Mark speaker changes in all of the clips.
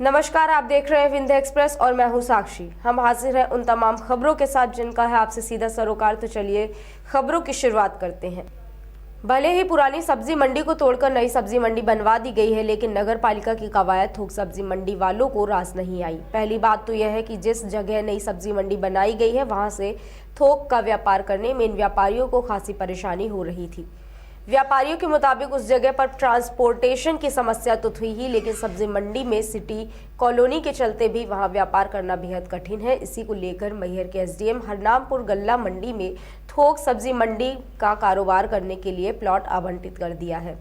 Speaker 1: नमस्कार, आप देख रहे हैं विंध्य एक्सप्रेस और मैं हूं साक्षी। हम हाजिर हैं उन तमाम खबरों के साथ जिनका है आपसे सीधा सरोकार। तो चलिए खबरों की शुरुआत करते हैं। भले ही पुरानी सब्जी मंडी को तोड़कर नई सब्जी मंडी बनवा दी गई है, लेकिन नगर पालिका की कवायद थोक सब्जी मंडी वालों को रास नहीं आई। पहली बात तो यह है कि जिस जगह नई सब्जी मंडी बनाई गई है वहां से थोक का व्यापार करने में इन व्यापारियों को खासी परेशानी हो रही थी। व्यापारियों के मुताबिक उस जगह पर ट्रांसपोर्टेशन की समस्या तो थी ही, लेकिन सब्जी मंडी में सिटी कॉलोनी के चलते भी वहां व्यापार करना बेहद कठिन है। इसी को लेकर मैहर के एसडीएम हरनामपुर गल्ला मंडी में थोक सब्जी मंडी का कारोबार करने के लिए प्लॉट आवंटित कर दिया है।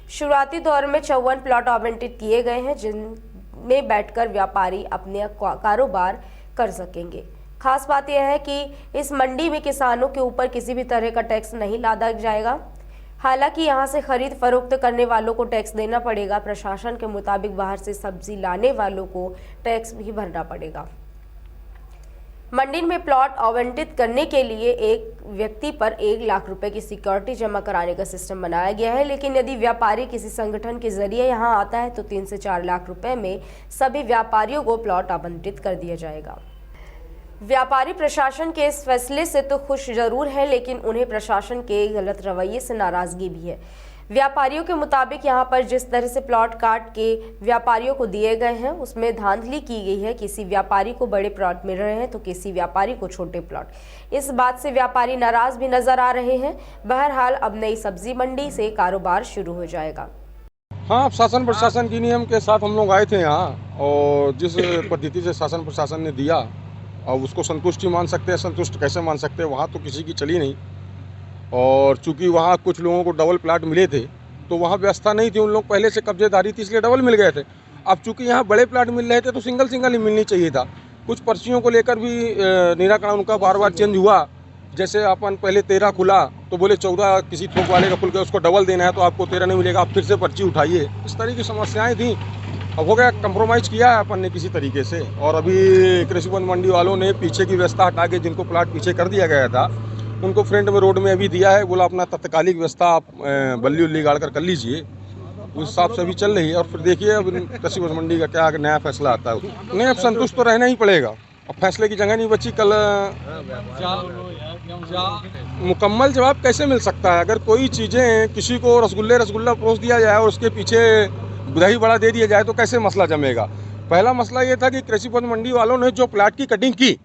Speaker 1: शुरुआती दौर में 54 प्लॉट आवंटित किए गए हैं, जिनमें बैठकर व्यापारी अपने कारोबार कर सकेंगे। खास बात यह है कि इस मंडी में किसानों के ऊपर किसी भी तरह का टैक्स नहीं लादा जाएगा। हालांकि यहां से खरीद फरोख्त करने वालों को टैक्स देना पड़ेगा। प्रशासन के मुताबिक बाहर से सब्जी लाने वालों को टैक्स भी भरना पड़ेगा। मंडी में प्लॉट आवंटित करने के लिए एक व्यक्ति पर 1 लाख रुपए की सिक्योरिटी जमा कराने का सिस्टम बनाया गया है, लेकिन यदि व्यापारी किसी संगठन के जरिए यहां आता है तो 3 से 4 लाख रुपए में सभी व्यापारियों को प्लॉट आवंटित कर दिया जाएगा। व्यापारी प्रशासन के इस फैसले से तो खुश जरूर है, लेकिन उन्हें प्रशासन के गलत रवैये से नाराजगी भी है। व्यापारियों के मुताबिक यहां पर जिस तरह से प्लॉट काट के व्यापारियों को दिए गए हैं उसमें धांधली की गई है। किसी व्यापारी को बड़े प्लॉट मिल रहे हैं तो किसी व्यापारी को छोटे प्लॉट। इस बात से व्यापारी नाराज भी नजर आ रहे हैं। बहरहाल अब नई सब्जी मंडी से कारोबार शुरू हो जाएगा।
Speaker 2: हाँ, शासन प्रशासन की नियम के साथ हम लोग आए थे यहाँ, और जिस पद्धति से शासन प्रशासन ने दिया और उसको संतुष्टि मान सकते हैं, संतुष्ट कैसे मान सकते हैं, वहाँ तो किसी की चली नहीं। और चूंकि वहाँ कुछ लोगों को डबल प्लाट मिले थे तो वहाँ व्यवस्था नहीं थी, उन लोग पहले से कब्जेदारी थी इसलिए डबल मिल गए थे। अब चूंकि यहाँ बड़े प्लाट मिल रहे थे तो सिंगल ही मिलनी चाहिए था। कुछ पर्चियों को लेकर भी निराकरण उनका बार बार चेंज हुआ। जैसे अपन पहले 13 खुला तो बोले 14 किसी थोक वाले का खुल गया, उसको डबल देना है तो आपको 13 नहीं मिलेगा, आप फिर से पर्ची उठाइए। इस तरह की समस्याएँ थी। अब हो गया, कंप्रोमाइज़ किया है अपन ने किसी तरीके से, और अभी कृषि उपज मंडी वालों ने पीछे की व्यवस्था हटा के जिनको प्लाट पीछे कर दिया गया था उनको फ्रंट में रोड में अभी दिया है। बोला अपना तत्कालिक व्यवस्था आप बल्ली उल्ली गाड़ कर लीजिए, उस हिसाब से अभी चल रही है। और फिर देखिए अब कृषि उपज मंडी का क्या नया फैसला आता है। नहीं, अब संतुष्ट तो रहना ही पड़ेगा, अब फैसले की जगह नहीं बची। कल मुकम्मल जवाब कैसे मिल सकता है? अगर कोई चीज़ें किसी को रसगुल्ला परोस दिया जाए और उसके पीछे दही बड़ा दे दिया जाए तो कैसे मसला जमेगा? पहला मसला ये था कि कृषि उपज मंडी वालों ने जो प्लाट की कटिंग की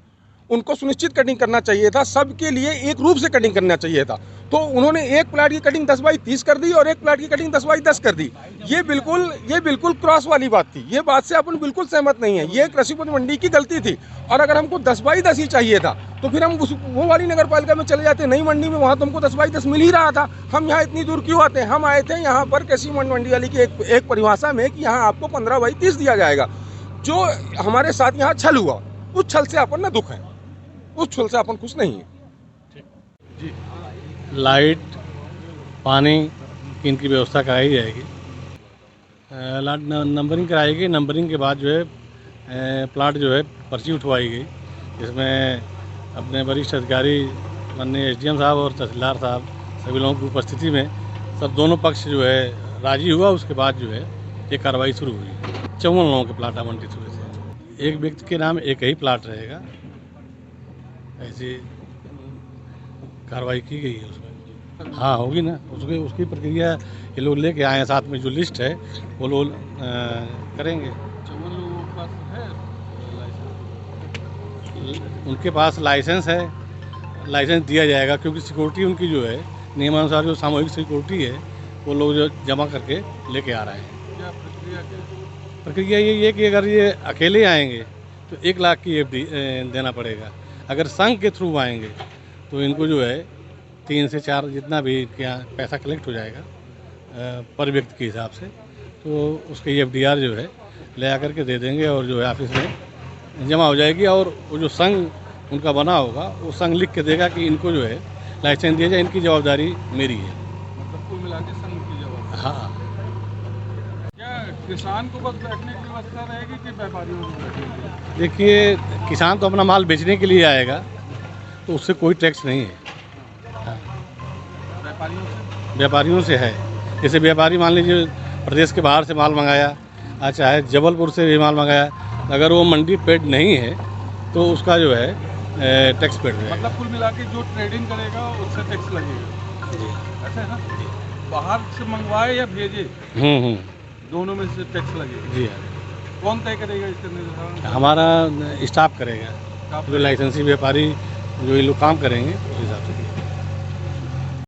Speaker 2: उनको सुनिश्चित कटिंग करना चाहिए था, सबके लिए एक रूप से कटिंग करना चाहिए था। तो उन्होंने एक प्लाट की कटिंग 10x30 कर दी और एक प्लाट की कटिंग 10x10 कर दी। ये बिल्कुल क्रॉस वाली बात थी। ये बात से अपन बिल्कुल सहमत नहीं है। ये कृषि उपज मंडी की गलती थी। और अगर हमको 10x10 ही चाहिए था तो फिर हम वो वाली नगर पालिका में चले जाते, नई मंडी में, वहाँ तो हमको 10x10 मिल ही रहा था। हम यहाँ इतनी दूर क्यों आते हैं? हम आए थे यहाँ पर कृषि मंडी वाली की एक परिभाषा में कि यहाँ आपको 15x30 दिया जाएगा। जो हमारे साथ यहाँ छल हुआ, उस छल से अपन न दुख है, उस छल से अपन खुश नहीं है।
Speaker 3: जी, लाइट पानी इनकी व्यवस्था कराई जाएगी, नंबरिंग कराएगी। नंबरिंग के बाद जो है प्लाट जो है पर्ची उठवाई गई, जिसमें अपने वरिष्ठ अधिकारी माननीय एसडीएम साहब और तहसीलदार साहब सभी लोगों की उपस्थिति में सब दोनों पक्ष जो है राजी हुआ। उसके बाद जो है ये कार्रवाई शुरू हुई। 54 लोगों के प्लाट आवंटित हुए थे। एक व्यक्ति के नाम एक ही प्लाट रहेगा, ऐसी कार्रवाई की गई है उसमें। हाँ, होगी ना, उसकी प्रक्रिया ये लोग लेके आए हैं, साथ में जो लिस्ट है वो लोग करेंगे। उनके पास लाइसेंस है, लाइसेंस दिया जाएगा, क्योंकि सिक्योरिटी उनकी जो है नियमानुसार जो सामूहिक सिक्योरिटी है वो लोग जो जमा करके लेके आ रहे हैं। प्रक्रिया यही है कि अगर ये अकेले आएंगे तो 1 लाख की एफडी देना पड़ेगा। अगर संघ के थ्रू आएंगे तो इनको जो है 3 से 4 जितना भी क्या पैसा कलेक्ट हो जाएगा पर व्यक्ति के हिसाब से, तो उसके एफडीआर जो है ले आकर के दे देंगे और जो है ऑफिस में जमा हो जाएगी। और वो जो संघ उनका बना होगा वो संघ लिख के देगा कि इनको जो है लाइसेंस दिया जाए, इनकी जवाबदारी मेरी है।
Speaker 2: मतलब कुल मिला के संघ की जवाबदारी।
Speaker 3: हाँ।
Speaker 2: क्या किसान को बस बैठने की व्यवस्था रहेगी कि व्यापारियों को बैठने की?
Speaker 3: देखिए, किसान तो अपना माल बेचने के लिए आएगा तो उससे कोई टैक्स नहीं है। हाँ।
Speaker 2: व्यापारियों से
Speaker 3: है। जैसे व्यापारी मान लीजिए प्रदेश के बाहर से माल मंगाया चाहे जबलपुर से भी माल मंगाया, अगर वो मंडी पेड नहीं है तो उसका जो है टैक्स पेड रहेगा।
Speaker 4: मतलब कुल मिला के जो ट्रेडिंग करेगा उससे टैक्स लगेगा,
Speaker 3: जी
Speaker 4: ऐसा है ना? बाहर से मंगवाए या भेजे, दोनों में से टैक्स लगेगा।
Speaker 3: जी हाँ,
Speaker 4: कौन तय करेगा इसका निर्धारण?
Speaker 3: हमारा स्टाफ करेगा, जो लाइसेंसी व्यापारी जो ये लोग काम करेंगे उस हिसाब से।